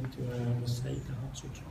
begin to recite the hot sutra.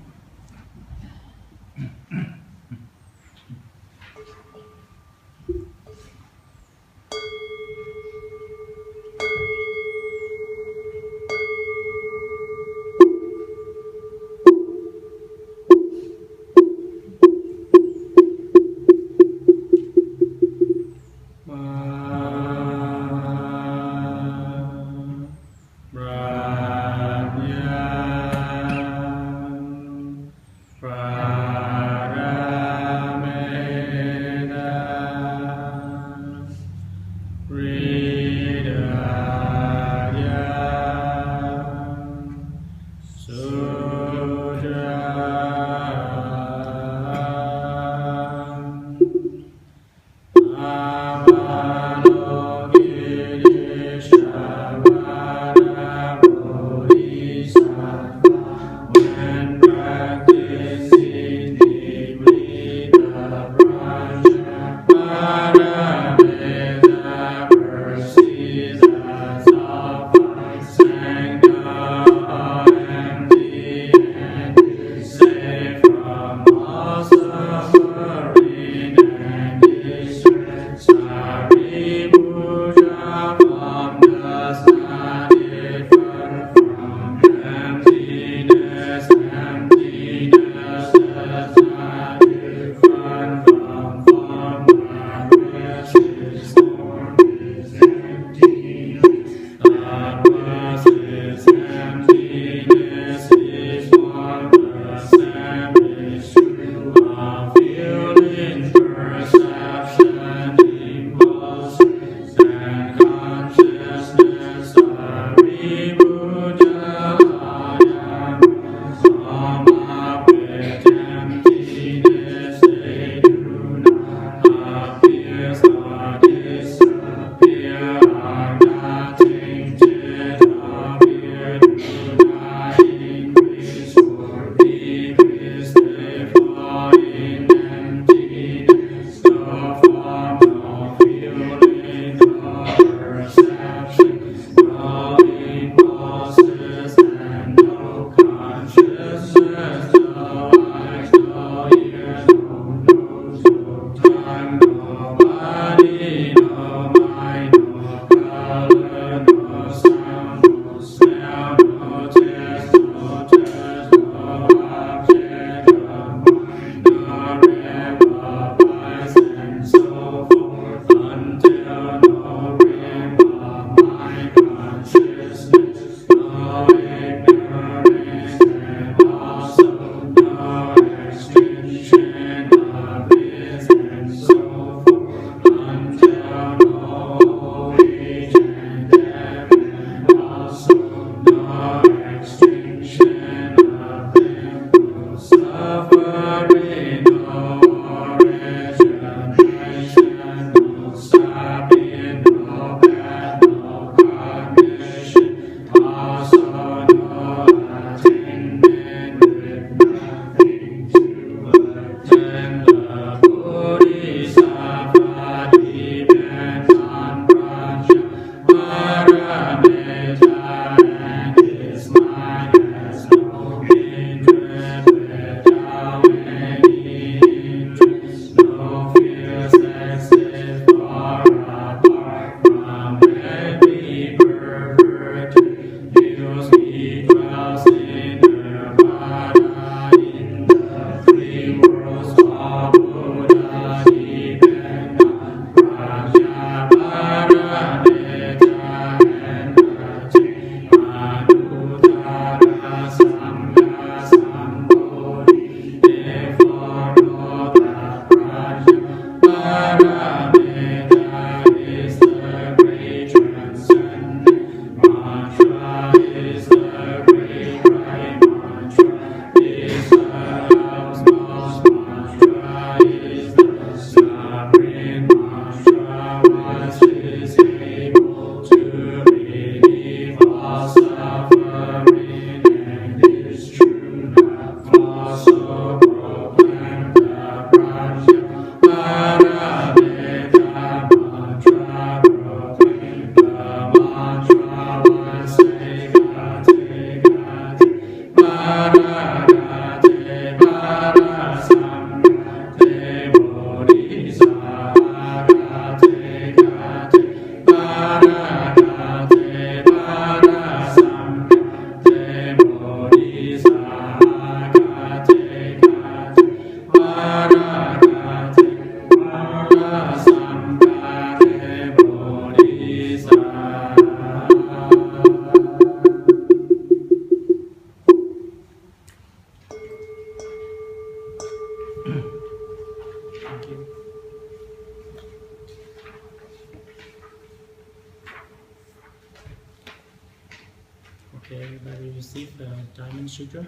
Okay, everybody received the Diamond Sutra.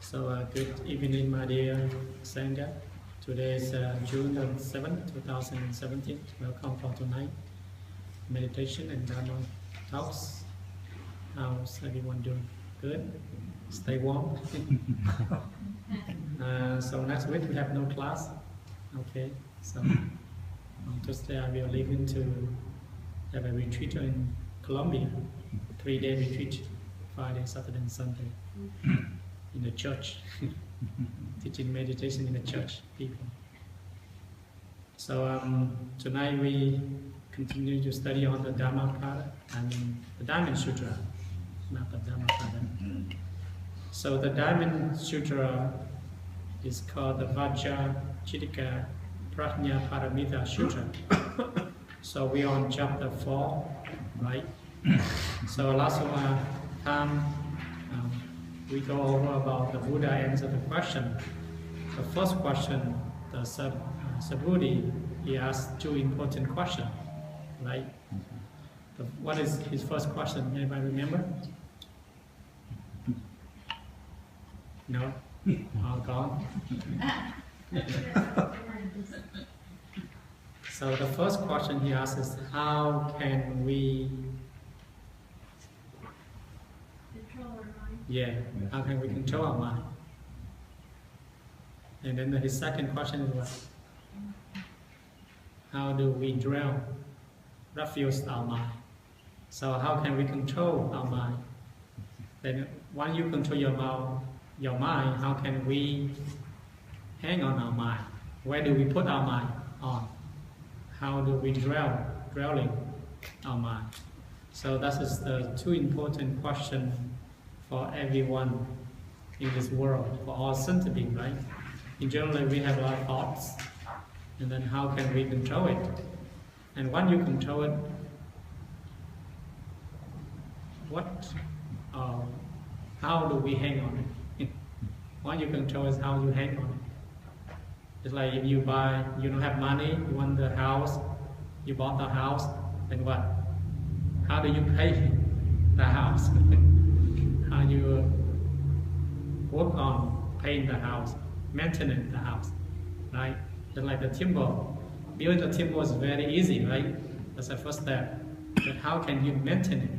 So good evening, my dear Sangha. Today is June 7th, 2017. Welcome for tonight meditation and Dharma talks. How's everyone doing? Good? Stay warm? So next week we have no class. Okay, so on Tuesday I will leave to have a retreat in Colombia, 3-day retreat, Friday, Saturday, and Sunday, in the church, teaching meditation in the church people. So tonight we continue to study on the Dhammapada, the Diamond Sutra, not the Dhammapada. So the Diamond Sutra is called the Vajrachitika Prajna Paramita Sutra. So we are on chapter 4, right? So last time we go over about the Buddha answered the question. The first question, the Subhuti, he asked 2 important questions, right? What is his first question? Anybody remember? No? All gone? So the first question he asks is, how can we control our mind? Yeah, how can we control our mind? And then his second question is what? How do we drill, refuse our mind? So how can we control our mind? Then when you control your mind, how can we hang on our mind? Where do we put our mind on? How do we dwelling our mind? So that is the 2 important questions for everyone in this world, for all sentient beings, right? In general, we have a lot of thoughts, and then how can we control it? And when you control it, how do we hang on it? When you control it, how you hang on it. It's like if you don't have money, you want the house, you bought the house, then what? How do you pay the house? How you work on paying the house, maintaining the house, right? Just like the temple. Building the temple is very easy, right? That's the first step. But how can you maintain it?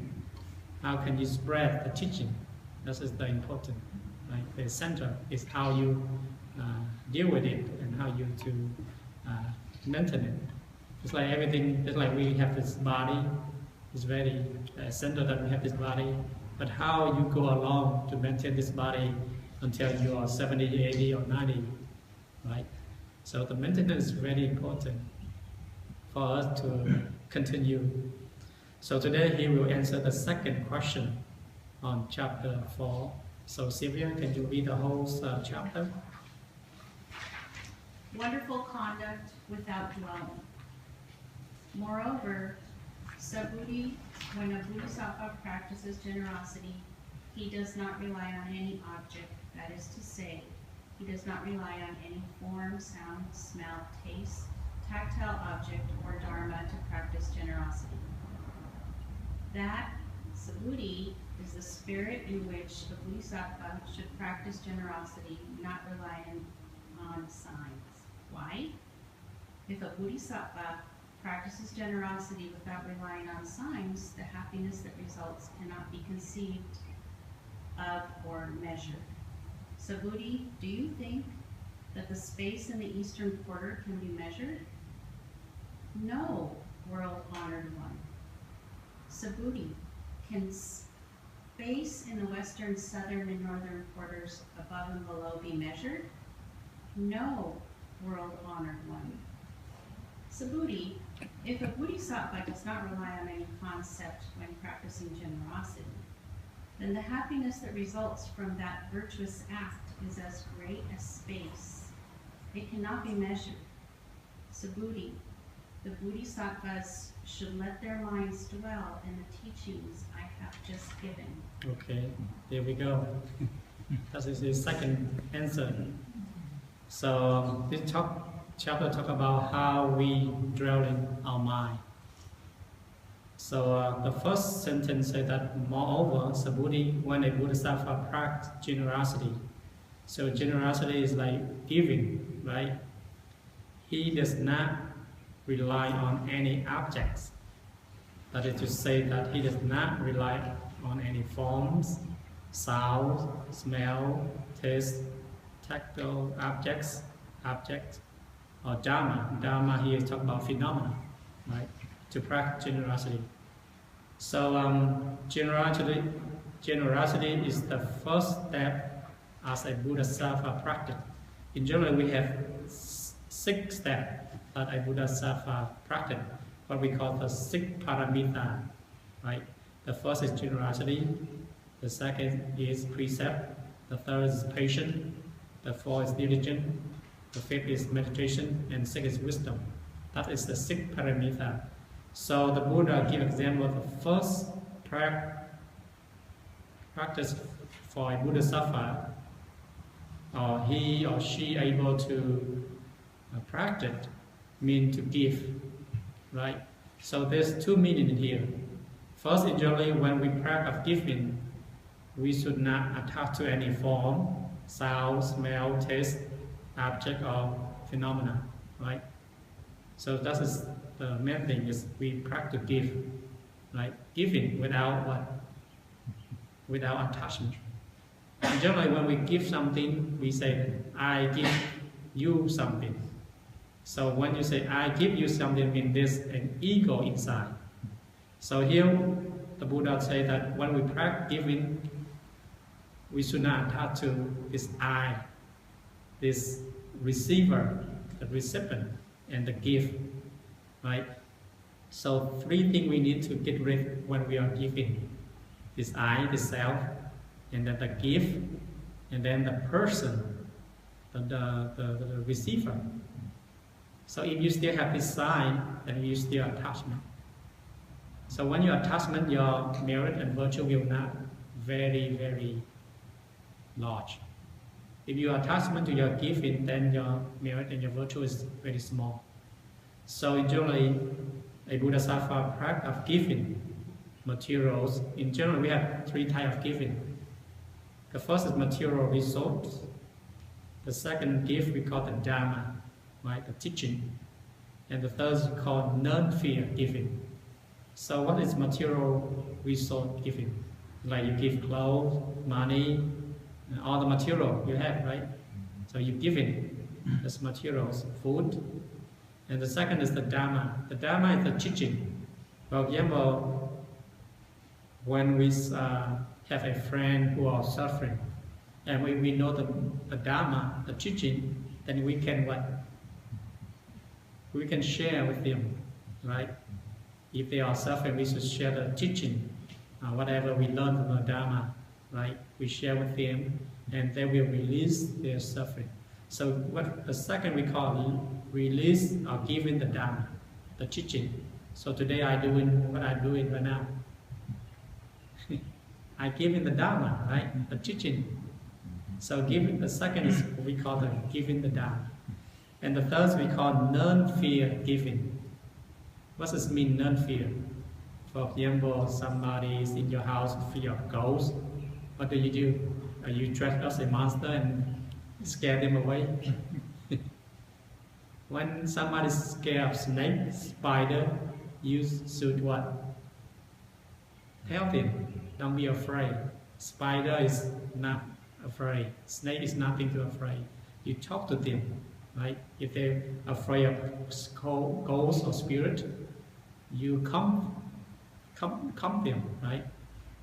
How can you spread the teaching? This is the important. Like the center is how you deal with it and how you to maintain it. It's like everything. It's like we have this body. It's very center that we have this body. But how you go along to maintain this body until you are 70, 80, or 90, right? So the maintenance is very important for us to continue. So today he will answer the second question on chapter 4. So Sylvia, can you read the whole chapter? Wonderful conduct without dwelling. Moreover, Subhuti, when a Bodhisattva practices generosity, he does not rely on any object, that is to say, he does not rely on any form, sound, smell, taste, tactile object, or Dharma to practice generosity. That Subhuti is the spirit in which a Bodhisattva should practice generosity, not relying on signs. Why? If a Bodhisattva practices generosity without relying on signs, the happiness that results cannot be conceived of or measured. Subhuti, do you think that the space in the eastern quarter can be measured? No, world-honored one. Subhuti, can space in the western, southern, and northern quarters above and below be measured? No, world-honored one. Subhuti, if a bodhisattva does not rely on any concept when practicing generosity, then the happiness that results from that virtuous act is as great as space. It cannot be measured. Subhuti, the bodhisattvas should let their minds dwell in the teachings I have just given. Okay, there we go. That is the second answer. So this chapter talk about how we dwell in our mind. So the first sentence says that moreover, Subhuti, when a bodhisattva practice generosity, so generosity is like giving, right? He does not rely on any objects. That is to say that he does not rely on any forms, sound, smell, taste, tactile objects, or Dharma. Dharma here is talking about phenomena, right? To practice generosity. So generosity is the first step as a bodhisattva practice. In general, we have 6 steps that a bodhisattva practice, what we call the 6 paramita, right? The first is generosity, the second is precept, the third is patience, the fourth is diligence, the fifth is meditation, and sixth is wisdom. That is the 6 paramita. So the Buddha gives example of the first practice for a bodhisattva, or he or she able to practice, mean to give, right? So there's 2 meanings here. First, generally, when we practice giving, we should not attach to any form, sound, smell, taste, object, or phenomena, right? So that is the main thing, is we practice give, right? Giving without what? Without attachment. And generally, when we give something, we say, I give you something. So when you say, I give you something, means there's an ego inside. So here, the Buddha say that when we practice giving, we should not attach to this I, this receiver, the recipient, and the gift, right? So 3 things we need to get rid when we are giving. This I, the self, and then the gift, and then the person, the receiver. So if you still have this sign, then you still attachment. So when you attachment, your merit and virtue will not very, very large. If you attachment to your giving, then your merit and your virtue is very small. So generally, a bodhisattva practice of giving materials. In general, we have 3 types of giving. The first is material resource. The second gift we call the Dharma, right, the teaching. And the third is called non-fear giving. So what is material resource giving? Like you give clothes, money, and all the material you have, right? So you give it as materials, food. And the second is the Dharma. The Dharma is the teaching. For example, when we have a friend who are suffering, and we know the Dharma, the teaching, then we can what? We can share with them, right? If they are suffering, we should share the teaching, whatever we learn from the Dharma, right? We share with them, and they will release their suffering. So what the second we call release or giving the Dharma, the teaching. So today I'm doing what I'm doing right now. I give in the Dharma, right? The teaching. So giving, the second is what we call the giving the Dharma. And the third we call non-fear giving. What does it mean, non-fear? For example, somebody is in your house fear of ghosts. What do? You dress as a monster and scare them away. When somebody is scared of snake, spider, you should what? Tell them, don't be afraid. Spider is not afraid. Snake is nothing to afraid. You talk to them, right? If they're afraid of ghosts or spirit, you calm them, right?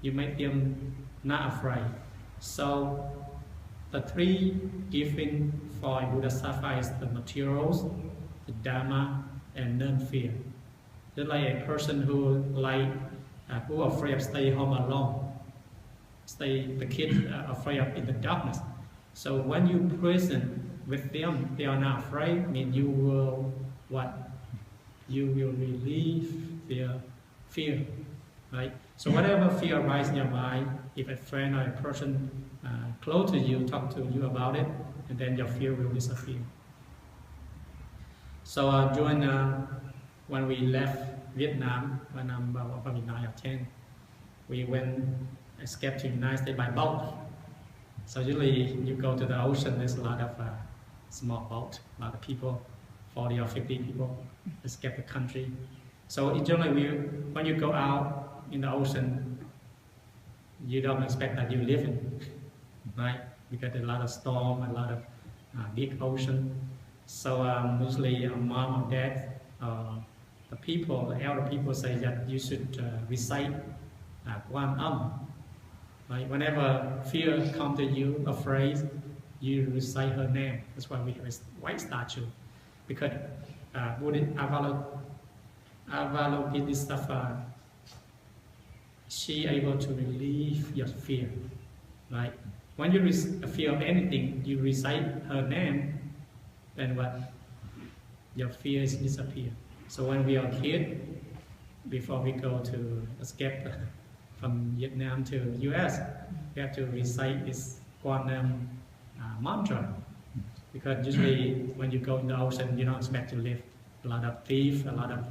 You make them not afraid. So the three given for Bodhisattva is the materials, the Dharma, and non-fear. Just like a person who afraid of staying home alone, the kids are afraid of in the darkness. So when you present with them, they are not afraid. I mean, you will You will relieve their fear, right? So whatever fear arises in your mind, if a friend or a person close to you talk to you about it, and then your fear will disappear. So when we left Vietnam, when I'm probably 9 or 10, we escaped to the United States by boat. So usually you go to the ocean, there's a lot of small boat, a lot of people, 40 or 50 people escape the country. So generally, when you go out in the ocean, you don't expect that you live in, right? Because there's a lot of storm, a lot of big ocean. So usually mom or dad, the elder people say that you should recite Quan Âm. Right? Whenever fear comes to you, afraid, you recite her name. That's why we have a white statue. Because Avalokitesvara, she able to relieve your fear, right? When you fear of anything, you recite her name, then what? Your fears disappear. So when we are kids, before we go to escape from Vietnam to US, we have to recite this Quan Âm mantra. Because usually when you go in the ocean, you don't expect to live. A lot of thieves, a lot of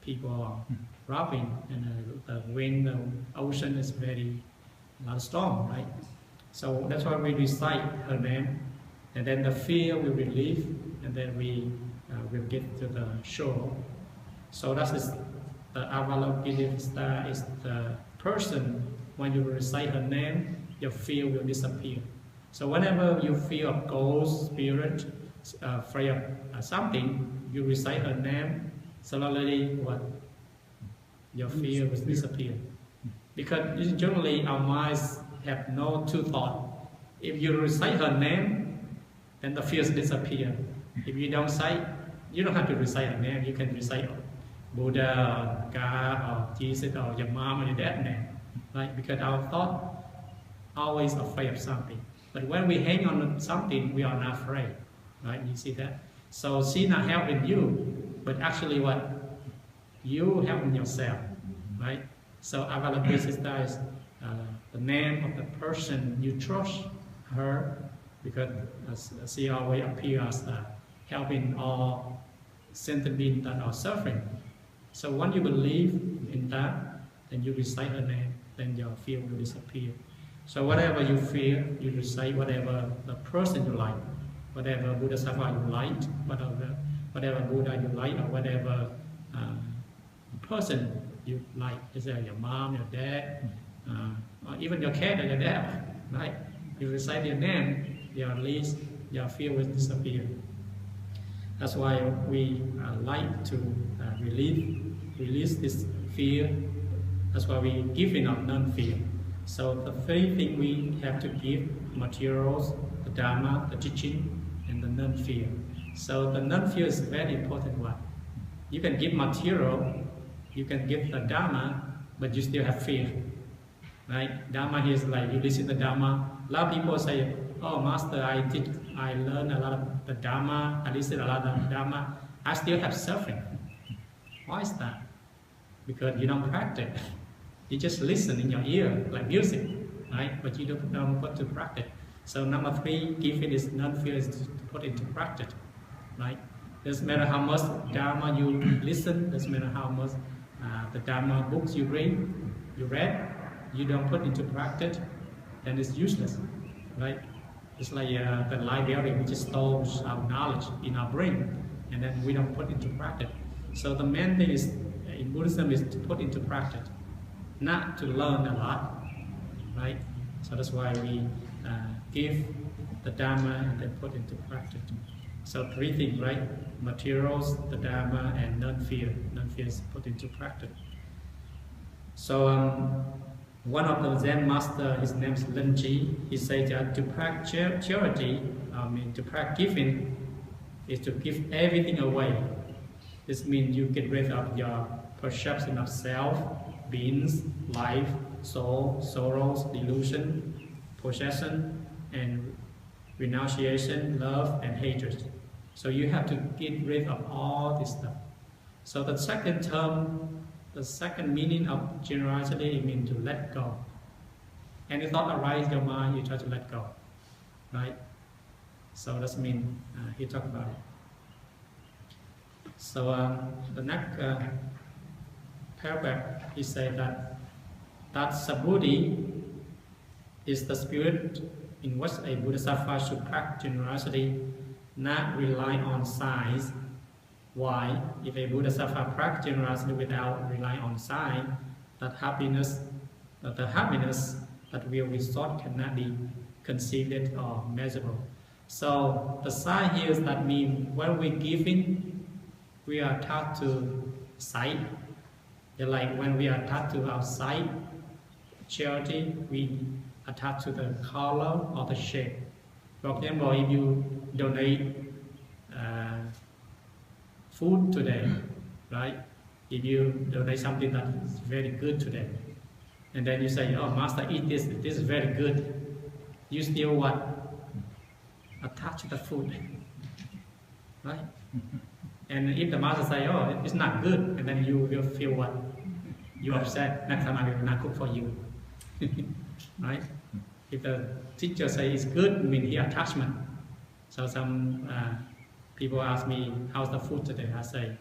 people are robbing, and the wind, the ocean is a lot of storm, right? So that's why we recite her name, and then the fear will relieve, and then we will get to the shore. So that is the Avalokitesvara is the person. When you recite her name, your fear will disappear. So whenever you feel a ghost, spirit, afraid of something, you recite her name, slowly your fear will disappear. Because generally our minds have no two thoughts. If you recite her name, then the fears disappear. If you don't you don't have to recite her name. You can recite Buddha or God or Jesus or your mom or your dad name, right? Because our thought always afraid of something. But when we hang on to something, we are not afraid, right? You see that? So she's not helping you, but actually you helping yourself, right? So Avalokitesvara is the name of the person you trust her, because she always appears as helping all sentient beings that are suffering. So when you believe in that, then you recite her name, then your fear will disappear. So whatever you fear, you recite whatever the person you like, whatever Bodhisattva you like, whatever Buddha you like, or whatever person you like. Is that your mom, your dad, or even your cat or your dad, right? You recite their name, your fear will disappear. That's why we like to release this fear. That's why we give enough non-fear. So the three things we have to give: materials, the Dharma, the teaching, and the non-fear. So the non-fear is a very important one. You can give material, you can give the Dharma, but you still have fear, right? Dharma here is like you listen to the Dharma. A lot of people say, "Oh, Master, I learned a lot of the Dharma, I listen a lot of the Dharma. I still have suffering." Why is that? Because you don't practice. You just listen in your ear like music, right? But you don't put to practice. So number 3, giving is non-fear is to put into practice, right? Doesn't matter how much Dharma you listen, doesn't matter how much the Dharma books you read, you don't put into practice, then it's useless, right? It's like the library, we just stores our knowledge in our brain, and then we don't put into practice. So the main thing is in Buddhism is to put into practice, not to learn a lot, right? So that's why we give the Dharma and then put into practice. So 3 things, right? Materials, the Dharma, and non-fear. Non-fear is put into practice. So One of the Zen master, his name is Renton, he said that to practice charity, to practice giving, is to give everything away. This means you get rid of your perception of self, beings, life, soul, sorrows, delusion, possession, and renunciation, love, and hatred. So you have to get rid of all this stuff. So the second term, the second meaning of generosity, it means to let go. Any thought arises in your mind, you try to let go, right? So that's mean he talked about it. So the next paragraph, he said that Subhuti is the spirit in which a Bodhisattva should practice generosity, not rely on signs. Why? If a Bodhisattva practices generosity without relying on signs, the happiness that will result cannot be conceived or measurable. So the sign here is that means when we're giving, we are attached to sight. Like when we are attached to our sight, charity, we attach to the color or the shape. For example, if you donate food today, right? If you donate something that is very good today, and then you say, "Oh, master, eat this. This is very good." You still what? Attach to the food, right? And if the master say, "Oh, it's not good," and then you will feel what? You upset. Next time I will not cook for you, right? If the teacher say it's good, it means he attachment. So some people ask me, "How's the food today?" I say,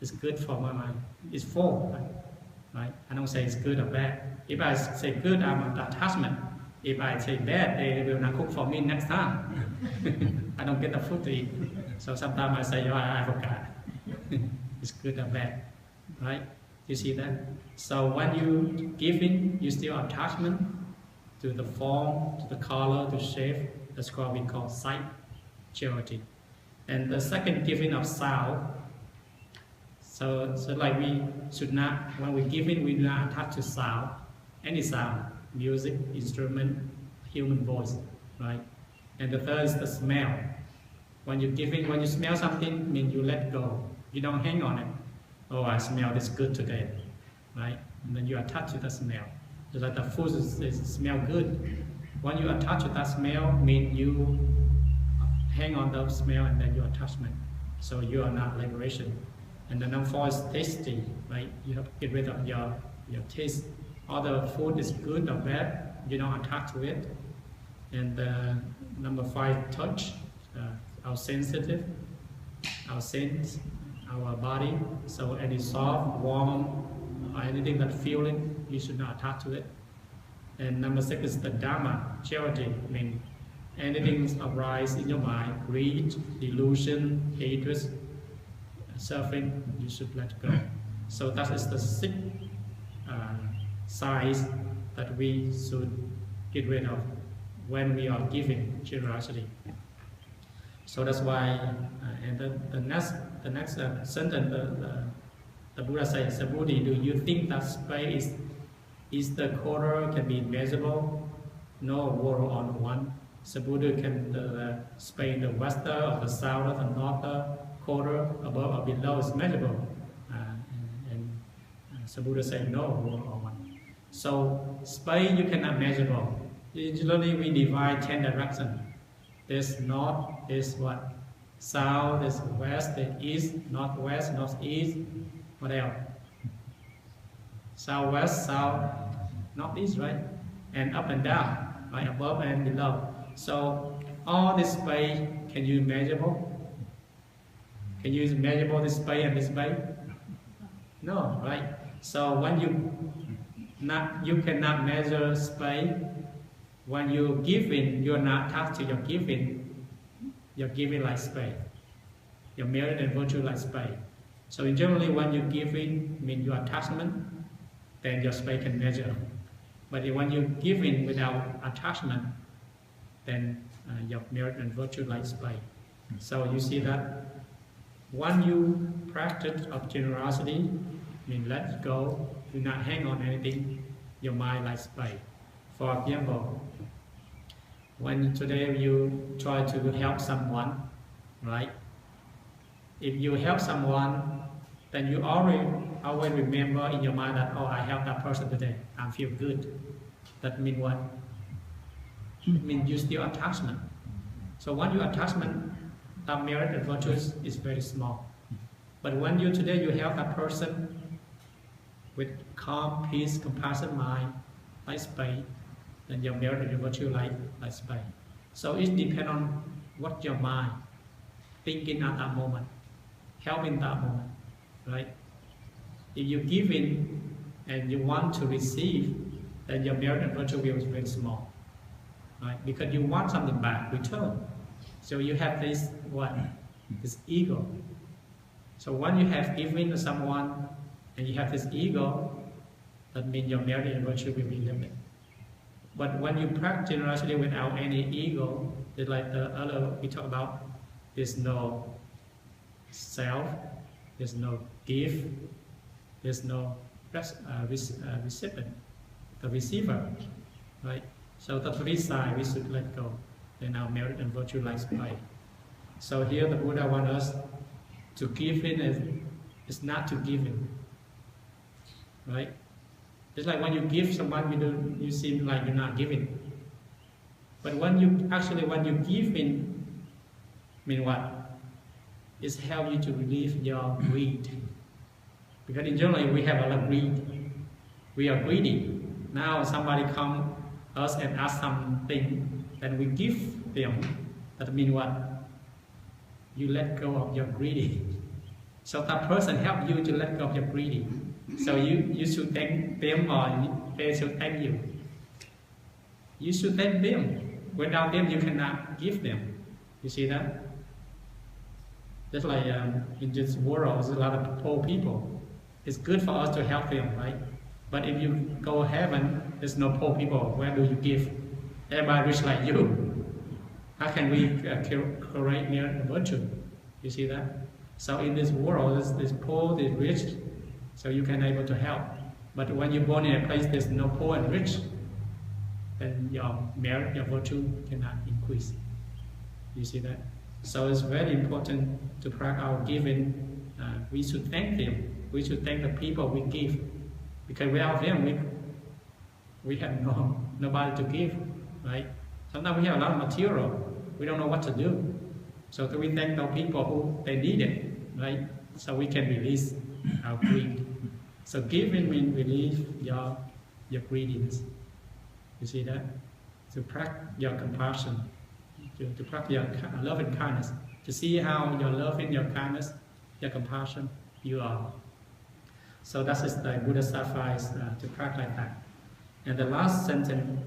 "It's good for my mind. It's full," right? I don't say it's good or bad. If I say good, I'm an attachment. If I say bad, they will not cook for me next time. I don't get the food to eat. So sometimes I say, "Oh, I forgot." It's good or bad, right? You see that? So when you giving, you still attachment to the form, to the color, to shape. That's what we call sight charity. And the second giving of sound. So like we should not, when we giving, we do not attach to sound, any sound, music, instrument, human voice, right? And the third is the smell. When you're giving, when you smell something, means you let go. You don't hang on it. "Oh, I smell this good today," right? And then you attach to the smell. Just like the food smell good. When you attach to that smell, means you hang on the smell and then your attachment. So you are not liberation. And the number 4 is tasty, right? You have to get rid of your taste. All the food is good or bad, you don't attach to it. And number 5, touch, our sensitive, our sense, our body. So any soft, warm, or anything that feeling, you should not attach to it. And number 6 is the Dharma, charity, meaning anything arise in your mind, greed, delusion, hatred, suffering, you should let go. So that is the 6 signs that we should get rid of when we are giving generosity. So that's why, and the next sentence, the Buddha says, "Subhuti, do you think that space is the quarter can be measurable? No, world on one. Subhuti, can the space in the western or the south or the north quarter above or below is measurable?" And Subhuti said, "No, world on one." So space you cannot measurable. Usually we divide 10 directions. There's north, there's what? South, there's west, there's east, northwest, northeast. What else? Southwest, south, northeast, right? And up and down, right? Above and below. So all this space, can you measurable? Can you measurable this space and this space? No, right? So when you cannot measure space. When you giving, you're not attached to your giving. You're giving like space. Your merit and virtue like space. So generally, when you giving, mean your attachment, then your space can measure. But when you giving without attachment, then your merit and virtue like space. So you see that when you practice of generosity, mean let go, do not hang on anything, your mind like space. For example, when today you try to help someone, right? If you help someone, then you always remember in your mind that, oh, I helped that person today, I feel good. That means what? It means you still attachment. So when you attachment, that merit and virtues is very small. But when you today you help that person with calm, peace, compassion mind, like space, then your merit and your virtue like space. So it depends on what your mind thinking at that moment, helping that moment, right? If you give in and you want to receive, then your merit and virtue will be very small, right? Because you want something back, return. So you have this what? This ego. So when you have given to someone and you have this ego, that means your merit and virtue will be limited. But when you practice generosity without any ego, it's like the other we talk about, there's no self, there's no gift, there's no recipient, the receiver, right? So the three sides we should let go. Then our merit and virtue like space. So here the Buddha wants us to give in is not to give in, right? It's like when you give someone, you seem like you're not giving. But when you give in, mean what? It's help you to relieve your greed. Because in general we have a lot of greed. We are greedy. Now somebody come us and ask something, then we give them. That means what? You let go of your greedy. So that person help you to let go of your greedy. So you should thank them or they should thank you. You should thank them. Without them you cannot give them. You see that? Just like in this world, there's a lot of poor people. It's good for us to help them, right? But if you go heaven, there's no poor people. Where do you give? Everybody rich like you. How can we correct merit and virtue? You see that? So in this world, there's poor, there's rich, so you can able to help. But when you're born in a place there's no poor and rich, then your merit, your virtue cannot increase. You see that? So it's very important to practice our giving. We should thank them. We should thank the people we give, because without them we have nobody to give, right? Sometimes we have a lot of material, we don't know what to do. So we thank those people who they need it, right? So we can release our greed. So giving means release your greediness. You see that? To practice your compassion, to practice your love and kindness, to see how your love and your kindness, your compassion, you are. So that is the Buddha's advice to practice like that. And the last sentence,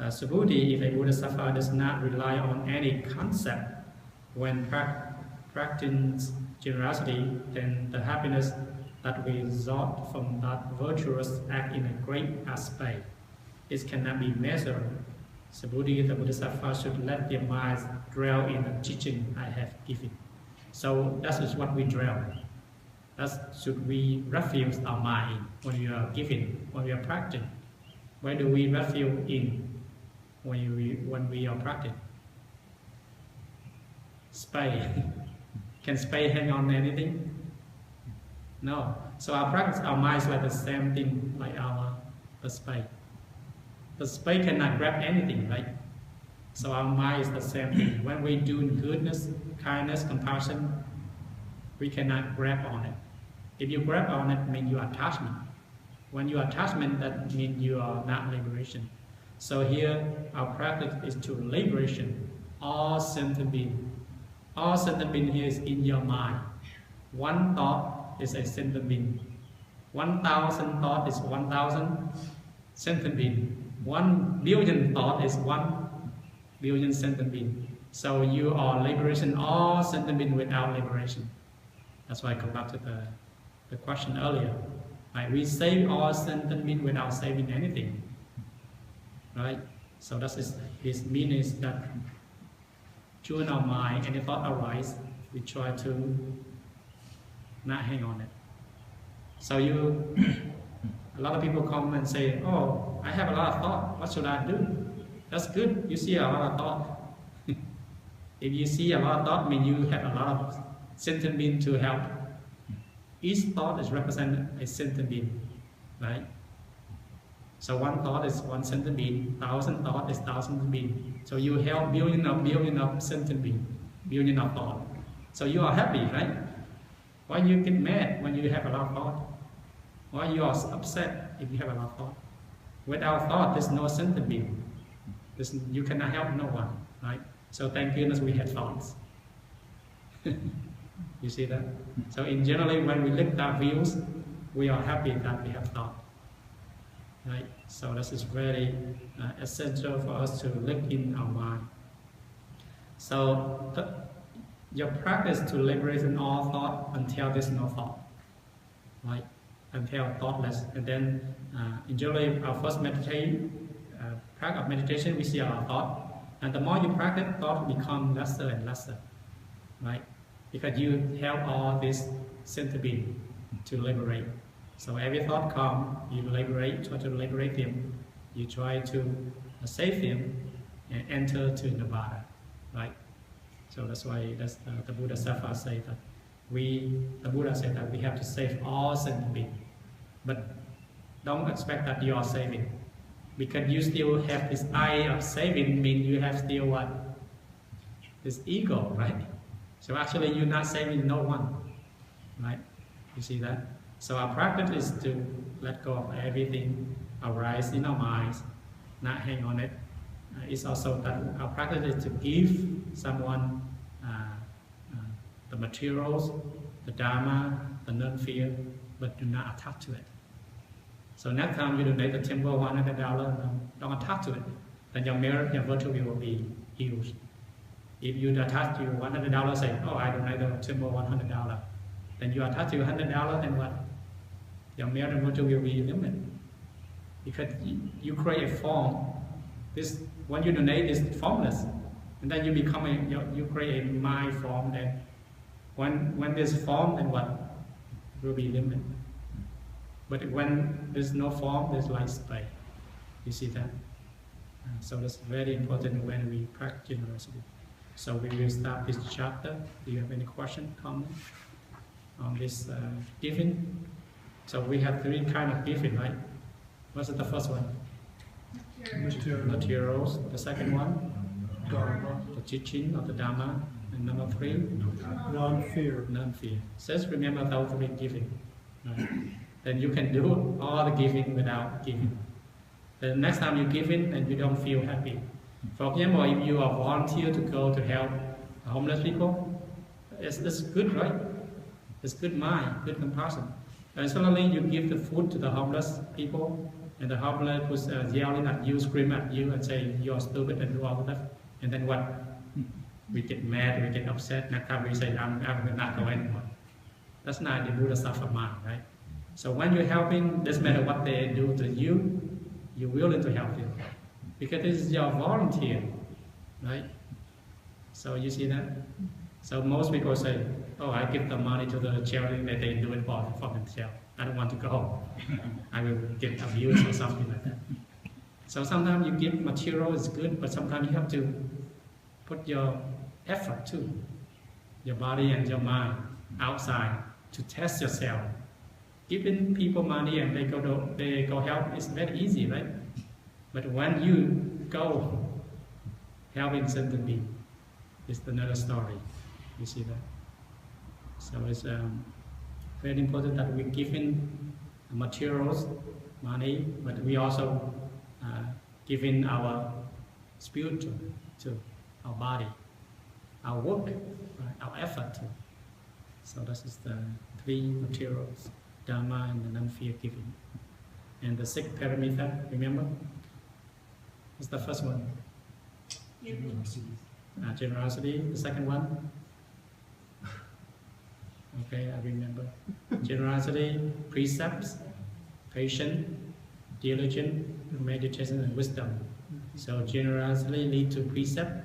Subhuti, if a Bodhisattva does not rely on any concept when practicing generosity, then the happiness that will result from that virtuous act in a great aspect, it cannot be measured. Subhuti, the Bodhisattva should let their minds dwell in the teaching I have given. So that is what we dwell. That should we refuge our mind when we are giving, when we are practicing. Where do we refuge in when we are practicing? Space. Can space hang on anything? No. So our practice, our mind is like the same thing like the space. The space cannot grab anything, right? So our mind is the same thing. When we do goodness, kindness, compassion, we cannot grab on it. If you grab on it, it means you are attachment. When you are attachment, that means you are not liberation. So here, our practice is to liberation all sentient being. All sentient being here is in your mind. One thought is a sentient being. 1,000 thought is 1,000 sentient being. 1 billion thought is 1 billion sentient being. So you are liberation all sentient being without liberation. That's why I come back to the question earlier. Right? We save all sentient being without saving anything. Right? So that is his meaning is that during our mind, any thought arise, we try to not hang on it. So A lot of people come and say, oh, I have a lot of thought, what should I do? That's good, you see a lot of thought. If you see a lot of thought, means you have a lot of sentient being to help. Each thought is represent a sentient being, right? So one thought is one sentient being, 1,000 thought is 1,000 being. So you help billion of sentient being, billion of thought. So you are happy, right? Why you get mad when you have a lot of thought? Why you are upset if you have a lot of thought? Without thought, there's no sentient being. You cannot help no one, right? So thank goodness we have thoughts. You see that? So in generally, when we lift our views, we are happy that we have thought. Right? So this is very essential for us to look in our mind. So your practice to liberate all thought until there's no thought, right? Until thoughtless, and then in generally our first meditation, practice of meditation, we see our thought, and the more you practice, thought become lesser and lesser, right? Because you help all this sentient being to liberate. So every thought comes, you liberate, try to liberate them. You try to save them and enter to Nirvana, right? So that's why the Buddha Safa say that the Buddha said that we have to save all sentient beings. But don't expect that you are saving. Because you still have this eye of saving, means you have still what? This ego, right? So actually you're not saving no one, right? You see that? So our practice is to let go of everything arise in our minds, not hang on it. It's also that our practice is to give someone the materials, the Dharma, the non-fear, but do not attach to it. So next time you donate the temple $100, don't attach to it. Then your merit, your virtue will be huge. If you attach to $100, say, oh, I donate the temple $100. Then you attach to $100, then what? Your merit and virtue will be limited. Because you create a form. This, when you donate, is formless. And then you become you create a mind form. Then when there's form, then what? Will be limited. But when there's no form, there's like space. You see that? So that's very important when we practice generosity. So we will start this chapter. Do you have any question, comment on this giving? So we have three kinds of giving, right? What's the first one? Materials. The second one? Dharma. The teaching of the Dharma. And number three? Non-fear. Non-fear. Just remember those three giving. Right? Then you can do all the giving without giving. The next time you give in and you don't feel happy. For example, if you are volunteer to go to help homeless people, it's good, right? It's good mind, good compassion. And suddenly you give the food to the homeless people, and the homeless was yelling at you, screaming at you, and saying you're stupid and do all of that. And then what? We get mad, we get upset. Next time we say, I'm not going anymore. That's not the Buddha suffer mind, right? So when you're helping, doesn't matter what they do to you, you're willing to help them. Because this is your volunteer, right? So you see that? So most people say, oh, I give the money to the charity that they do it for themselves. I don't want to go. I will get abused or something like that. So sometimes you give material is good, but sometimes you have to put your effort too, your body and your mind outside to test yourself. Giving people money and they go help is very easy, right? But when you go helping sentient being, it's another story. You see that? So it's very important that we give in materials, money, but we also give in our spiritual too, our body, our work, right? Our effort too. So this is the three materials, Dharma and the non-fear giving. And the sixth parameter, remember? What's the first one? Generosity. The second one? Okay, I remember. Generosity, precepts, patience, diligence, meditation, and wisdom. So generosity leads to precept,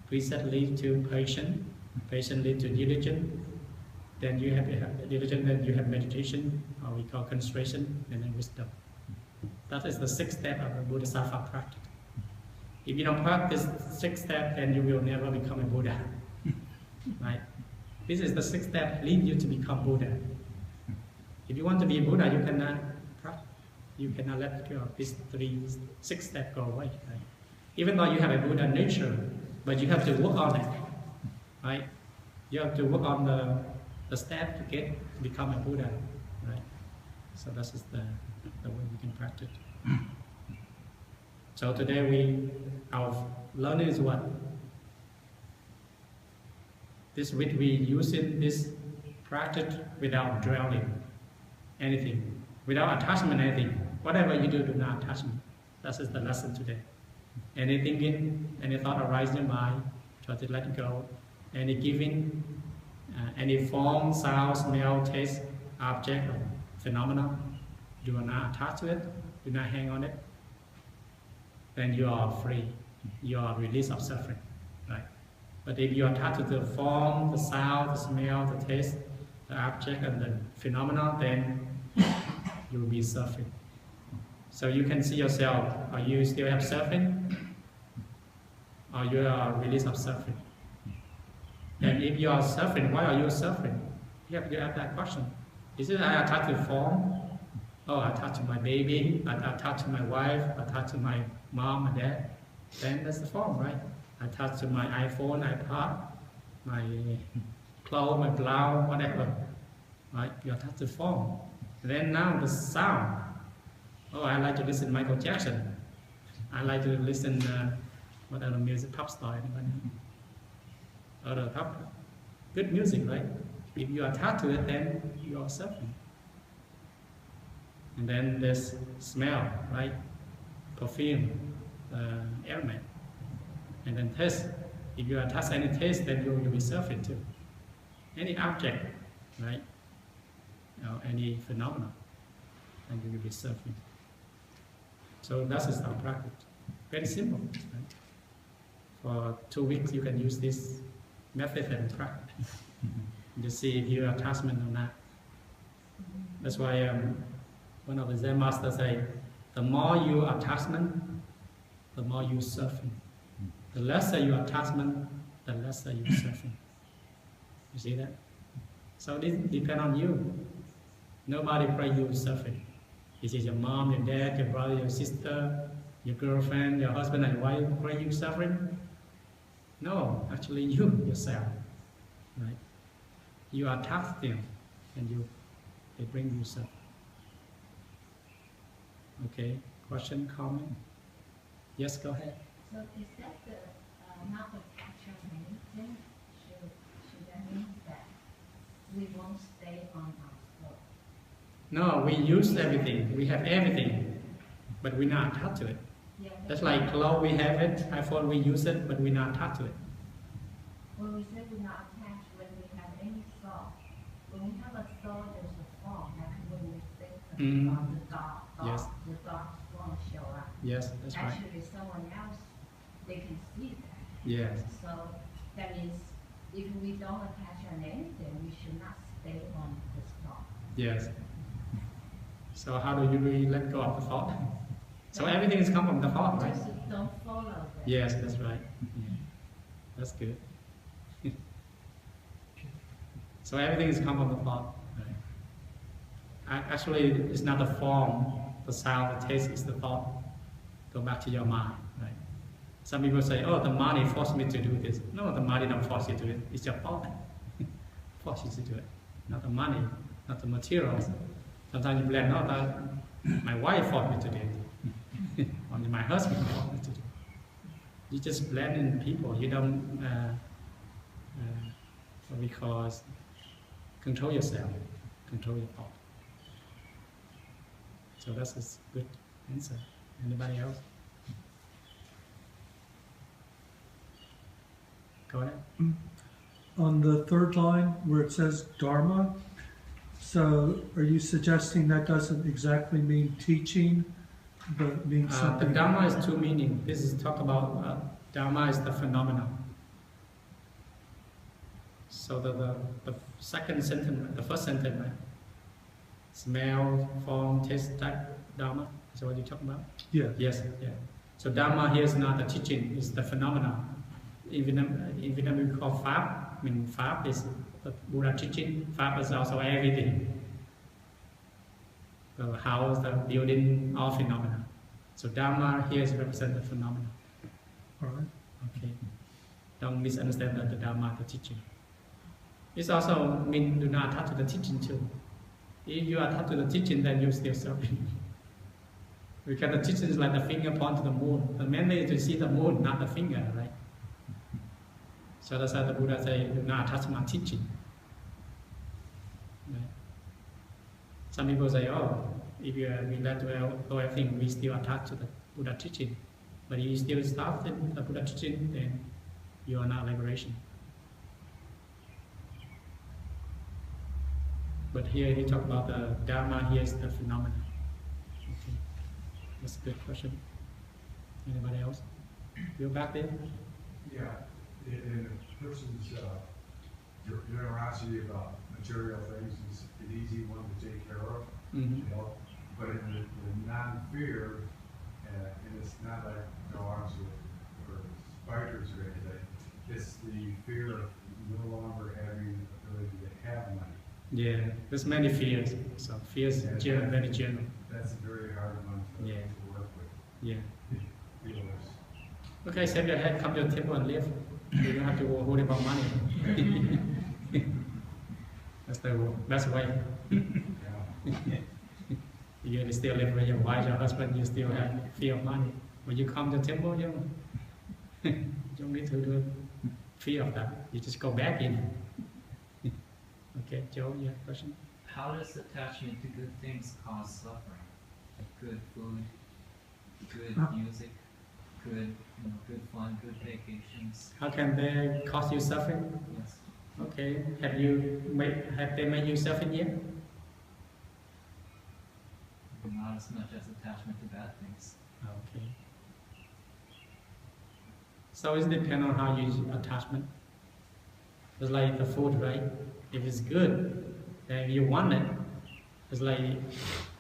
precept leads to patience, patience leads to diligence. Then you have diligence, then you have meditation, or we call concentration, and then wisdom. That is the sixth step of the Bodhisattva practice. If you don't practice the sixth step, then you will never become a Buddha. Right? This is the sixth step, lead you to become Buddha. If you want to be a Buddha, you cannot let these six steps go away. Right? Even though you have a Buddha nature, but you have to work on it. Right? You have to work on the step to become a Buddha. Right? So this is the way we can practice. So today our learning is what? This which we use in this practice without dwelling anything, without attachment anything. Whatever you do not attachment. That is the lesson today. Any thinking, any thought arises in your mind, try to let it go. Any giving, any form, sound, smell, taste, object, or phenomena, do not attach to it, do not hang on it. Then you are free. You are released of suffering. Right? But if you attach to the form, the sound, the smell, the taste, the object, and the phenomena, then you will be suffering. So you can see yourself, are you still have suffering? Or you are released of suffering? And if you are suffering, why are you suffering? You have to ask that question. Is it I attach to form? Oh, I attach to my baby, I attach to my wife, I attach to my mom and dad. Then that's the form, right? I attach to my iPhone, iPad, my clothes, my blouse, whatever. Right? You attach to form. Then now the sound. Oh, I like to listen to Michael Jackson. I like to listen what other music, pop star, anybody? Other pop, good music, right? If you attach to it, then you are suffering. And then there's smell, right? Perfume, element. And then taste. If you attach any taste, then you will be suffering too. Any object, right? Any phenomena, and you will be suffering. So that is our practice. Very simple. Right? For 2 weeks, you can use this method and practice to see if you are attachment or not. That's why one of the Zen masters say, the more you attachment, the more you suffering. The lesser your attachment, the lesser you suffering. You see that? So this depends on you. Nobody pray you suffering. Is it your mom, your dad, your brother, your sister, your girlfriend, your husband and wife pray you suffering? No, actually you yourself. Right? You attach them and they bring you suffering. Okay, question, comment? Yes, go ahead. So is that the not attachment anything? Should that mean that we won't stay on our floor? No, we use everything. We have everything, but we're not attached to it. Yeah, That's like clothes, we have it, iPhone, we use it, but we're not attached to it. when we say we're not attached, when we have any thought, when we have a thought, there's a form. Like when we think about the thought, Yes. the thought won't show up. Yes, that's right. Actually, someone else, they can see that. Yes. So that means if we don't attach on anything, we should not stay on this thought. Yes. So how do you really let go of the thought? So everything is come from the thought, right? Just don't follow that. Yes, that's right. Yeah. That's good. So everything is come from the thought. Right? Actually, it's not the form, the sound, the taste, it's the thought. Go back to your mind. Right? Some people say, oh, the money forced me to do this. No, the money don't force you to do it. It's your thought. Force you to do it. Not the money, not the materials. Sometimes you blame, no, my wife forced me to do it. Only my husband forced me to do it. You just blame in people. You don't, what we call, control yourself, control your thought. So that's a good answer. Anybody else? Go ahead. On the third line where it says Dharma, so are you suggesting that doesn't exactly mean teaching, but means The something? Dharma is two meanings. This is talk about Dharma is the phenomenon. So the second sentence, the first sentence, right? Smell, form, taste, type, Dharma. Is that what you talk about? Yeah. Yes, yeah. So Dharma here is not the teaching, it's the phenomena. In Vietnam we call Pháp. I mean, Pháp is the Buddha teaching. Pháp is also everything. The house, the building, all phenomena. So Dharma here is represent the phenomena. All right. Okay. Don't misunderstand the Dharma, the teaching. It also means do not attach to the teaching too. If you attach to the teaching, then you're still suffering. Because the teaching is like the finger point to the moon. The main way is to see the moon, not the finger, right? So that's why the Buddha say, do not attach to my teaching. Right? Some people say, oh, if we let go everything, we still attach to the Buddha teaching. But if you still stop the Buddha teaching, then you are not liberation. But here he talk about the Dharma, here is the phenomena. Okay. That's a good question. Anybody else? You back there? Yeah, in a person's generosity about material things is an easy one to take care of, you know. But in the non-fear, and it's not like dogs or spiders or anything, it's the fear of no longer having the ability to have money. Yeah, there's many fears. So fears Yeah, very general. That's a very hard one to work with. Yeah. Feelers. Okay, save your head, come to the table and live. You don't have to worry about money. That's the best way. Yeah. You still live with your wife, your husband, you still have fear of money. When you come to the temple, you don't need to do fear of that. You just go back in. Okay, Joe, you have a question? How does attachment to good things cause suffering? Like good food, good music, good good fun, good vacations. How can they cause you suffering? Yes. Okay, have they made you suffering yet? Not as much as attachment to bad things. Okay. So it depends on how you use attachment. It's like the food, right? If it's good, then you want it. It's like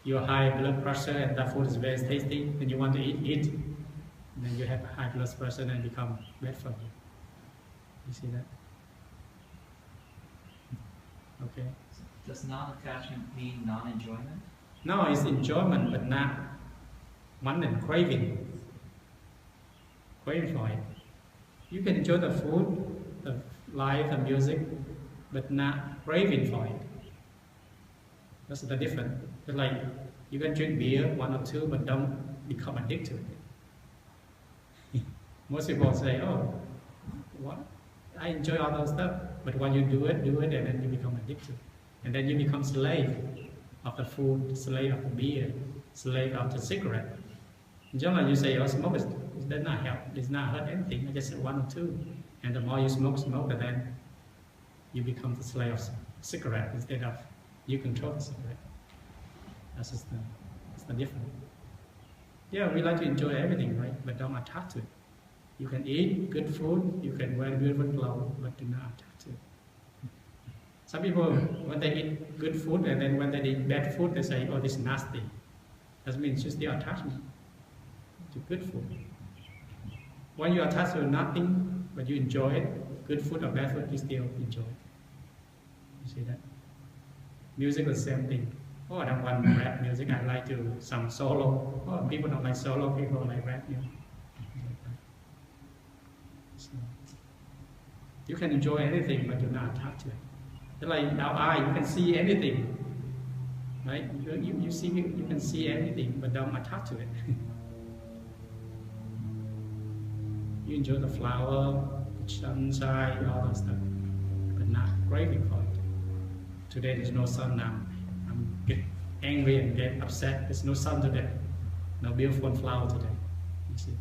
your high blood pressure and that food is very tasty, then you want to eat. And then you have high blood pressure and become bad for you. You see that? Okay. So does non-attachment mean non-enjoyment? No, it's enjoyment, but not wanting, craving. Craving for it. You can enjoy the food, the life, the music, but not craving for it. That's the difference. It's like you can drink beer, one or two, but don't become addicted to it. Most people say, oh, what? I enjoy all those stuff. But when you do it, and then you become addicted. And then you become slave of the food, slave of the beer, slave of the cigarette. Generally, you say, oh, smoke does not help, it does not hurt anything, I just said one or two. And the more you smoke, and then you become the slave of cigarette instead of you control the cigarette. That's just the difference. Yeah, we like to enjoy everything, right? But don't attach to it. You can eat good food, you can wear beautiful clothes, but do not attach to it. Some people, when they eat good food and then when they eat bad food, they say, oh, this is nasty. That means you still attachment to good food. When you attach to nothing, but you enjoy it, good food or bad food, you still enjoy it. You see that? Music is the same thing. Oh, I don't want rap music, I like to some solo. Oh, people don't like solo, people like rap music. So, you can enjoy anything, but do not attach to it. It's like our eye, you can see anything, right? You can see anything, but don't attach to it. You enjoy the flower, the sunshine, all that stuff, but not craving for it. Today there's no sun now. I'm get angry and get upset. There's no sun today. No beautiful flower today. You see.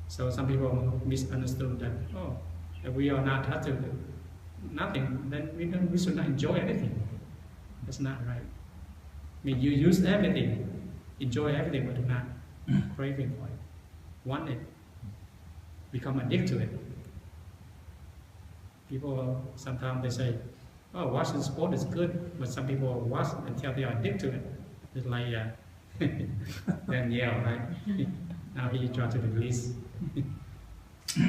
So some people misunderstood that. Oh, if we are not attached to nothing, then we should not enjoy anything. That's not right. I mean, you use everything, enjoy everything, but do not craving for it, want it, become addicted to it. People sometimes they say, oh, watching sport is good, but some people watch until they are addicted to it. It's like, then yeah, right? Now he try to release.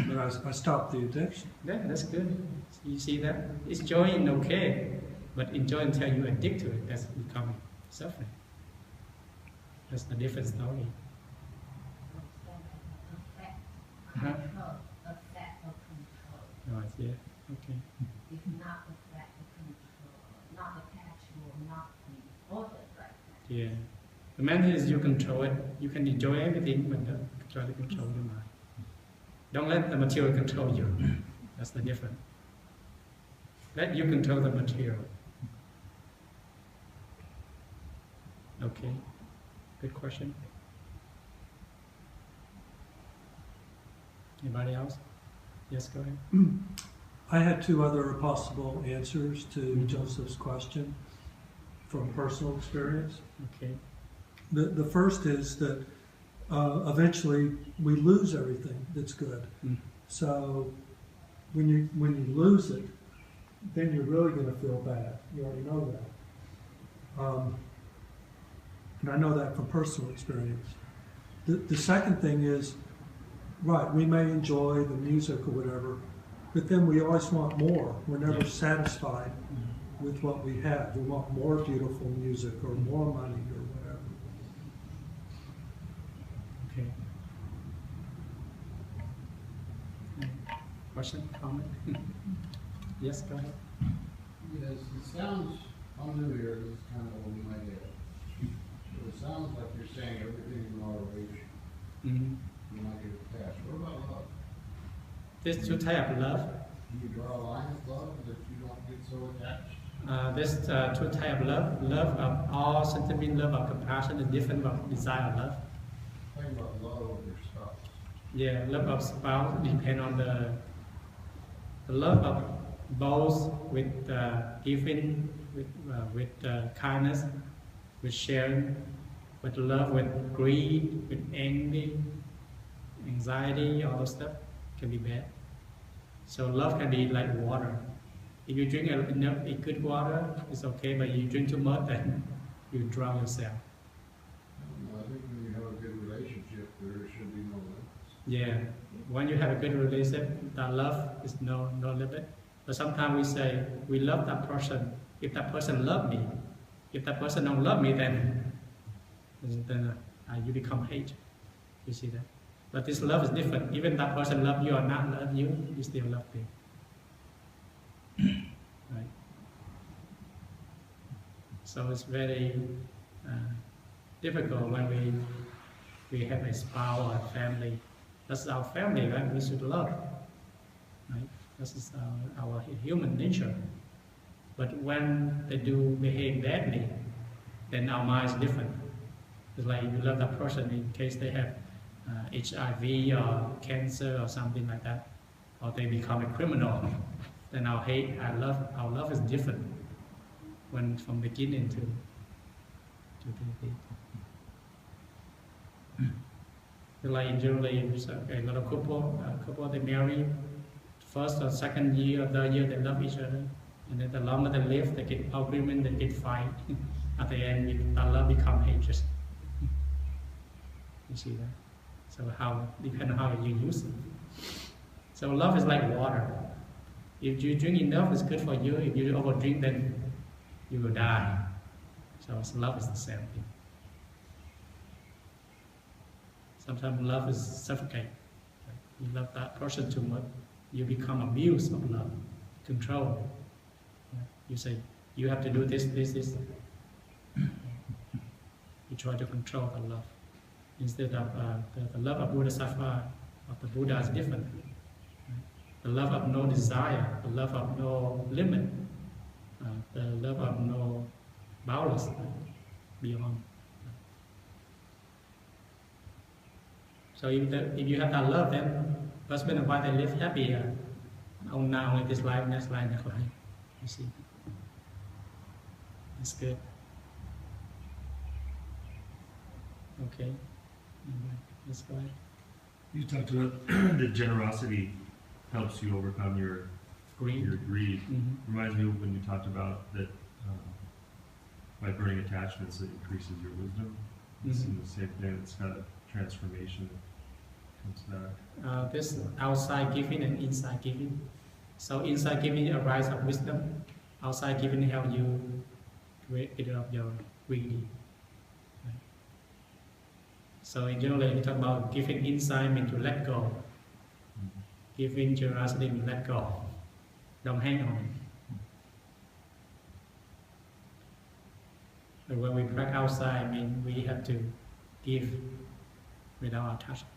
But I stopped the addiction. Yeah, that's good. You see that? It's enjoying okay, but enjoy until you addict to it, that's becoming suffering. That's the different story. Uh-huh. Effect of control. Right, yeah, okay. It's not effect of control, not attachment, not all the right. Yeah. The main thing is you control it. You can enjoy everything, but don't try to control your mind. Don't let the material control you. That's the difference. Let you control the material. Okay. Good question. Anybody else? Yes, go ahead. I had two other possible answers to Joseph's question from personal experience. Okay. The first is that eventually we lose everything that's good. Mm. So when you lose it, then you're really going to feel bad. You already know that. And I know that from personal experience. The second thing is, right, we may enjoy the music or whatever, but then we always want more. We're never satisfied with what we have. We want more beautiful music or more money or whatever. Okay. Question, comment? Yes, go ahead. Yes, it sounds, I'm new here, this is kind of over my head. So it sounds like you're saying everything's in moderation. Mm-hmm. You might get attached. What about love? There's two types of love. Do you draw a line of love that you don't get so attached? There's two types of love. Love of all sentiment, love of compassion is different from desire love. Talking about love of your spouse. Yeah, love of spouse depend on the love of both with giving, with kindness, with sharing, with love, with greed, with envy, anxiety, all those stuff can be bad. So love can be like water. If you drink enough good water, it's okay, but you drink too much, then you drown yourself. I think when you have a good relationship, there should be no limits. Yeah, when you have a good relationship, that love is no limit. But sometimes we say we love that person. If that person love me, if that person don't love me, then you become hate. You see that? But this love is different. Even that person love you or not love you, you still love them. Right? So it's very difficult when we have a spouse or a family. That's our family, right? We should love, right? This is our human nature. But when they do behave badly, then our mind is different. It's like you love that person in case they have HIV or cancer or something like that, or they become a criminal. Then our love is different when from beginning to the like generally a lot of couple they marry first or second year or third year they love each other, and then the longer they live they get argument, they get fight. At the end that love become hatred. You see that? So how depends on how you use it. So love is like water. If you drink enough, it's good for you. If you overdrink, then you will die. So love is the same thing. Sometimes love is suffocate. You love that person too much, you become abuse of love, control. You say you have to do this. You try to control the love. Instead of the love of Bodhisattva, of the Buddha is different. The love of no desire, the love of no limit, the love of no boundless, beyond. So if you have that love, then husband and wife they live happy now in this life, next life. You see, it's good. Okay, let's go ahead. You talked about that generosity helps you overcome your Greed. your greed. Mhm. Reminds me of when you talked about that by burning attachments, it increases your wisdom. It's Mhm. the same thing. It's got a transformation that comes back. This outside giving and inside giving. So inside giving arise of wisdom. Outside giving help you get rid of your greedy. Right? So in general, we talk about giving inside means to let go. Giving generosity means let go. Don't hang on. But when we practice outside, I mean we have to give without attachment.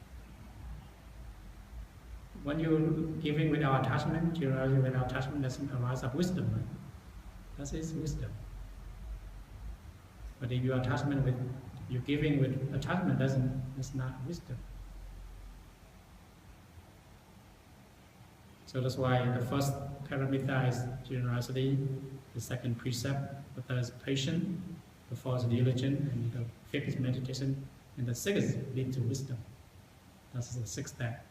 When you're giving without attachment, generosity without attachment, that's a rise of wisdom. Right? That is wisdom. But if your attachment with you're giving with attachment, that's not wisdom. So that's why the first paramita is generosity, the second precept, the third is patience, the fourth is diligent, and the fifth is meditation, and the sixth leads to wisdom. That's the sixth step.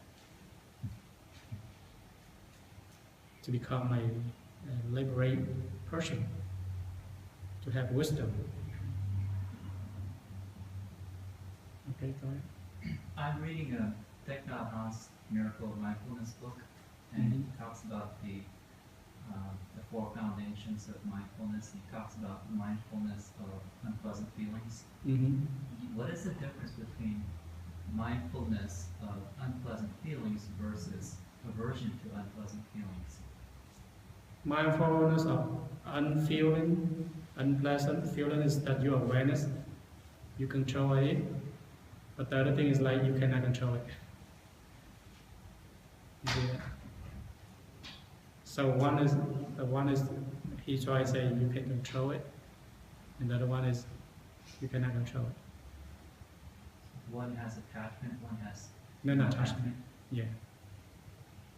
To become a liberated person, to have wisdom. Okay, go ahead. I'm reading a Thich Nhat Hanh's Miracle of Mindfulness book, and he talks about the 4 foundations of mindfulness. He talks about mindfulness of unpleasant feelings. Mm-hmm. What is the difference between mindfulness of unpleasant feelings versus aversion to unpleasant feelings? Mindfulness of unpleasant feeling is that your awareness, you control it. But the other thing is like you cannot control it. You see that? So one is he tries to say you can control it, and the other one is you cannot control it. One has attachment, one has No attachment. Yeah.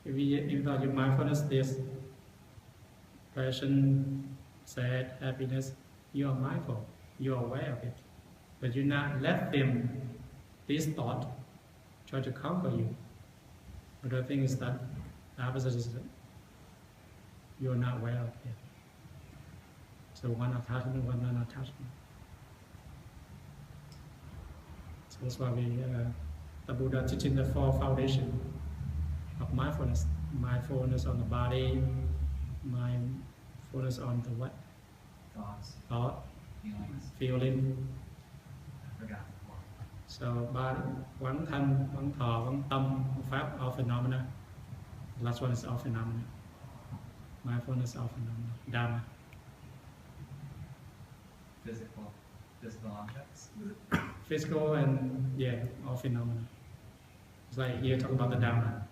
If you thought your mindfulness, there's passion, sad, happiness, you are mindful, you are aware of it. But you not let them, this thought, try to conquer you. But the thing is that the opposite is that you are not aware of it. So one attachment, one non-attachment. So that's why the Buddha teaching the 4 foundations of mindfulness. Mindfulness on the body, mindfulness on the what? thoughts, Thought, feelings. feeling. I forgot the 4. So body, quán thân, quán thọ, quán tâm, quán pháp, all phenomena. The last one is all phenomena. Mindfulness, all phenomena. Dharma. Physical objects. Physical and all phenomena. It's like here talk about the Dharma.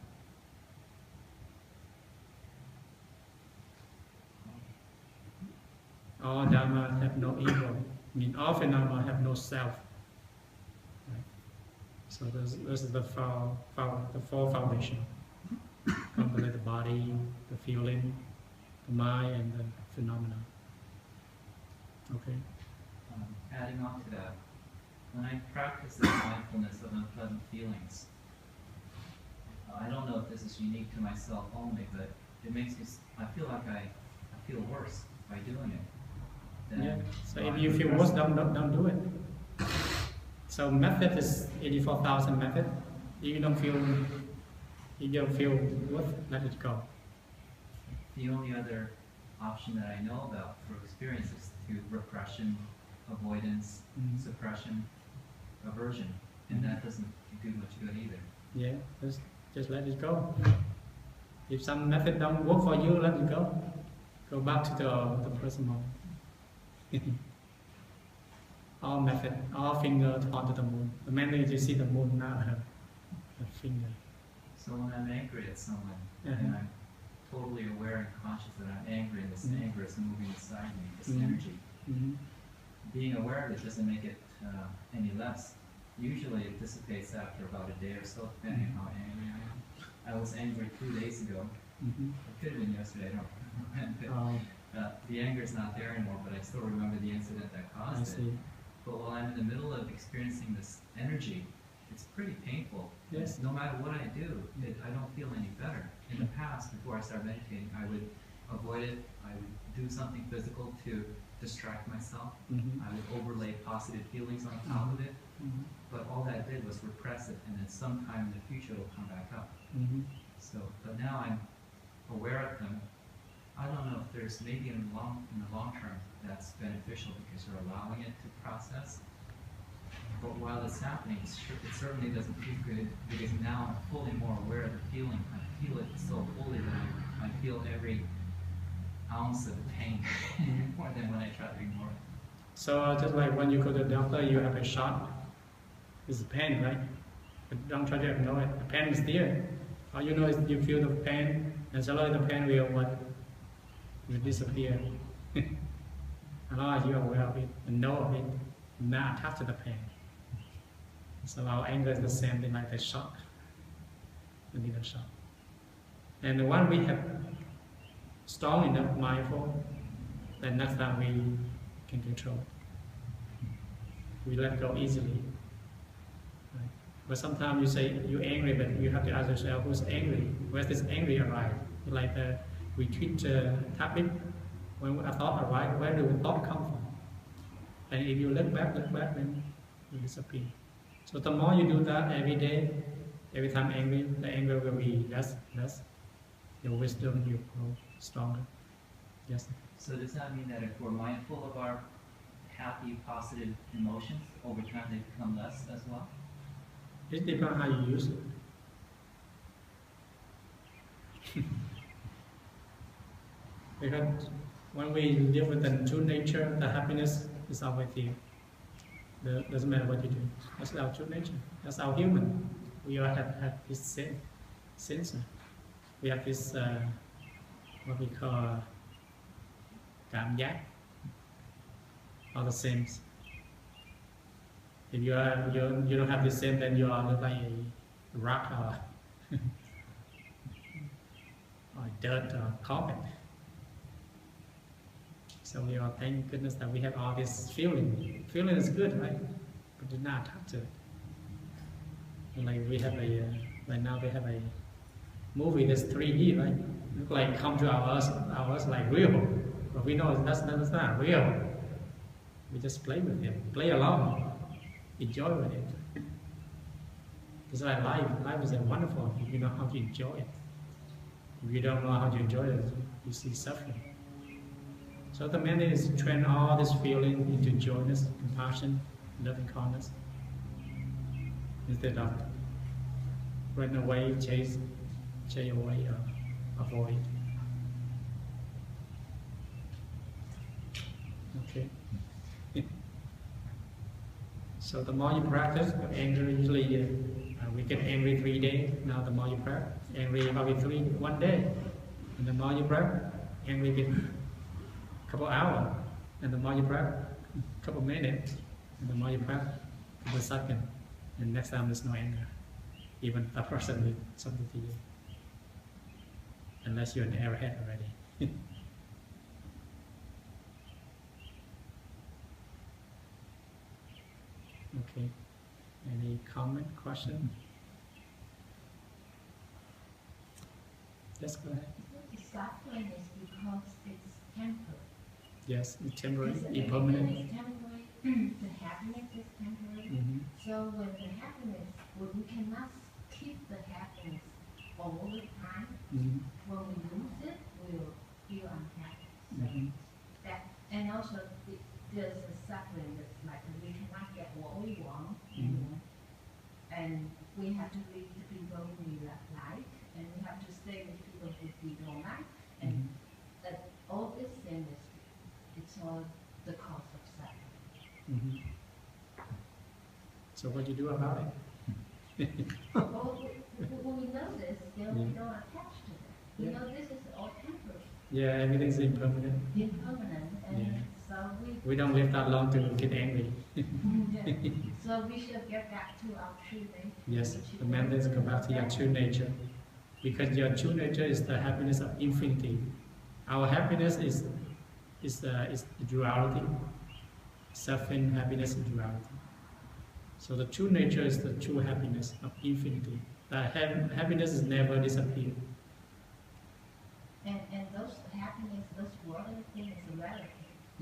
All Dharma have no ego. I mean, all phenomena have no self. Right? So this is the 4 foundation. Complete the body, the feeling, the mind, and the phenomena. Okay. Adding on to that, when I practice this mindfulness of unpleasant feelings, I don't know if this is unique to myself only, but it makes me, I feel like I feel worse by doing it. Yeah. So if you feel worse, don't do it. So method is 84,000 method. If you don't feel worse, let it go. The only other option that I know about for experience is through repression, avoidance, suppression, aversion, and that doesn't do much good either. Yeah, just let it go. If some method don't work for you, let it go. Go back to the present moment. All method, all finger onto the moon. The main thing is you see the moon, not the finger. So when I'm angry at someone, and I'm totally aware and conscious that I'm angry, and this anger is moving inside me, this energy, being aware of it doesn't make it any less. Usually it dissipates after about a day or so, depending on how angry I am. I was angry 2 days ago. It could have been yesterday, I don't remember. The anger is not there anymore, but I still remember the incident that caused it. But while I'm in the middle of experiencing this energy, it's pretty painful. Yes. No matter what I do, I don't feel any better. In the past, before I started meditating, I would avoid it. I would do something physical to distract myself. I would overlay positive feelings on top of it. But all that did was repress it, and then sometime in the future it will come back up. So, but now I'm aware of them. I don't know if there's maybe in the long term that's beneficial because you're allowing it to process. But while it's happening, it certainly doesn't feel good because now I'm fully more aware of the feeling. I feel it so fully that I feel every ounce of pain more than when I try to ignore it. So just like when you go to the doctor, you have a shot. It's pain, right? But don't try to ignore it. The pain is there. All you know is you feel the pain, and slowly the pain will disappear. And now you are aware of it and know of it, not attached to the pain. So our anger is the same thing like the shock, the little shock. And when we have strong enough mindful, then next time we can control. We let go easily. Right? But sometimes you say you're angry, but you have to ask yourself, who's angry? Where's this angry arise? Like we treat topic, when a thought arises, where do the thought come from? And if you look back, then it will disappear. So the more you do that every day, every time angry, the anger will be less. Your wisdom will grow stronger. Yes. So does that mean that if we're mindful of our happy, positive emotions, over time they become less as well? It depends on how you use it. Because when we live with the true nature, the happiness is always there. Doesn't matter what you do. That's our true nature. That's our human. We all have this sense. We have this what we call cảm giác, all the same. If you don't have the same, then you are like a rock or dirt or carpet. So we are thank goodness that we have all this feeling. Feeling is good, right? But do not attach to it. And like we have right now we have a movie that's 3D, right? Look like come to ours like real. But we know that's not real. We just play with it, play along, enjoy with it. It's like life. Life is wonderful if you know how to enjoy it. If you don't know how to enjoy it, you see suffering. So the main thing is to train all this feeling into joyness, compassion, loving kindness, instead of run away, chase away, or avoid. Okay. So the more you practice, anger usually we get angry 3 days. Now the more you practice, angry probably 1 day, and the more you practice, angry get couple hours, and the more you practice, couple minutes, and the more you practice, couple seconds, and next time there's no anger, even a person did something to you, unless you're an airhead already. Okay. Any comment, question? Yes, go ahead. The suffering is because it's temporary. Yes, it's temporary, The impermanent. is temporary, the happiness is temporary. So when the happiness, when we cannot keep the happiness all the time, when we lose it, we'll feel unhappy. So that, and also there's a suffering that's like we cannot get what we want, and we have to leave the people we like, and we have to stay with people who we don't like, and that all this thing is, it's all the cause of suffering. So what do you do about it? Well, when we know this, then we don't attach to it. We know this is all temporary, Yeah, everything's impermanent. impermanent, and so We don't live that long to get angry. so we should get back to our true nature. Yes, the main thing is to come back to your true nature. Because your true nature is the happiness of infinity. Our happiness is duality. Suffering, happiness is duality. So the true nature is the true happiness of infinity. Happiness is never disappear. And those happiness, those worldly things is relative.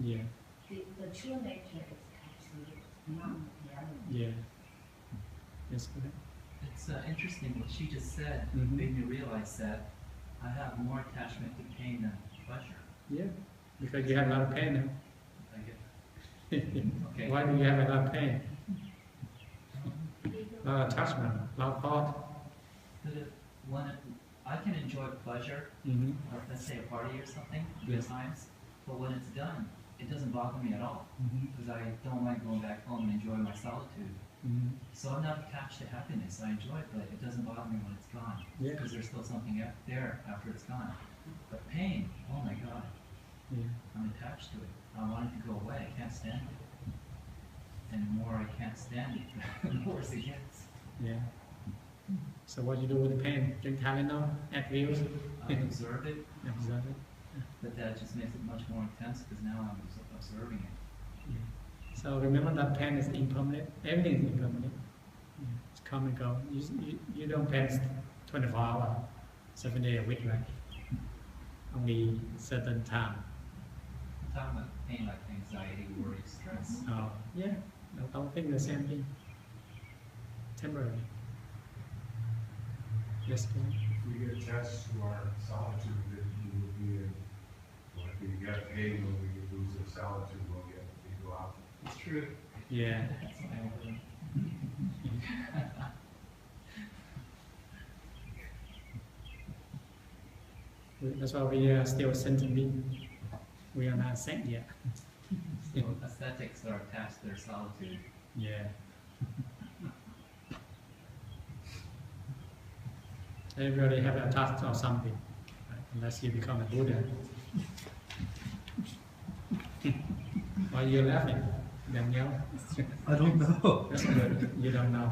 Yeah, The true nature is absolute, not reality. yeah. That's correct. It's interesting what she just said, Mhm. made me realize that I have more attachment to pain than pleasure. Yeah, because you have a lot of pain now. I get, okay. Why do you have a lot of pain? A lot of attachment, a lot of thought. But when I can enjoy pleasure, Mm-hmm. or let's say a party or something, Yeah. good times, but when it's done, it doesn't bother me at all, Mm-hmm. because I don't like going back home and enjoy my solitude. Mm-hmm. So I'm not attached to happiness. I enjoy it, but it doesn't bother me when it's gone. Yeah. Because there's still something there after it's gone. But pain, oh my God, Yeah. I'm attached to it. I want it to go away. I can't stand it. And the more I can't stand it, the worse it gets. Yeah. So what do you do with the pain? Drink Tylenol, add views, I observe it, observe it. but that just makes it much more intense because now I'm observing it. Yeah. So remember that pain is impermanent. Everything is impermanent. Yeah. It's come and go. You don't pain 24 hours, 7 days a week, right? Only certain time. I'm talking about pain like anxiety, worry, stress. Oh, yeah. No, don't think the same thing. Temporary. Yes, go on. If we get attached to our solitude, then we will be in, like we get pain when we lose our solitude, we go out. It's true. Yeah. That's what I do. That's why we are still sentient beings. We are not saint yet. So aesthetics are attached to their solitude. Yeah. Everybody have a task or something, right? Unless you become a Buddha. Why are you laughing, Danielle? I don't know. That's good. You don't know.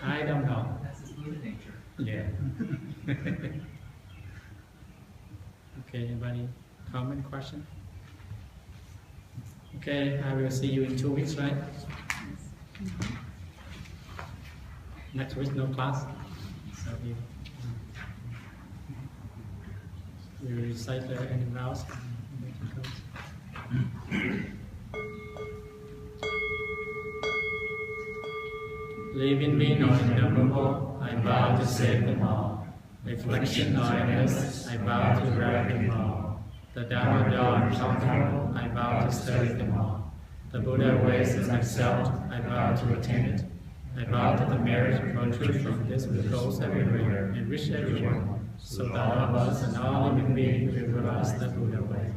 I don't know. That's his Buddha nature. Yeah. Okay, anybody comment, question? Okay, I will see you in 2 weeks, right? Next week, no class. So we will recite the ending vows. Living being or innumerable, I vow to save them all. Reflection or endless, I vow to grab them all. The Dharma door uncomfortable, I vow to study them all. The Buddha ways is myself, I vow to attain it. I vow that the merit or truth from this will go everywhere and reach everyone, so that all of us and all living beings will realize the Buddha way.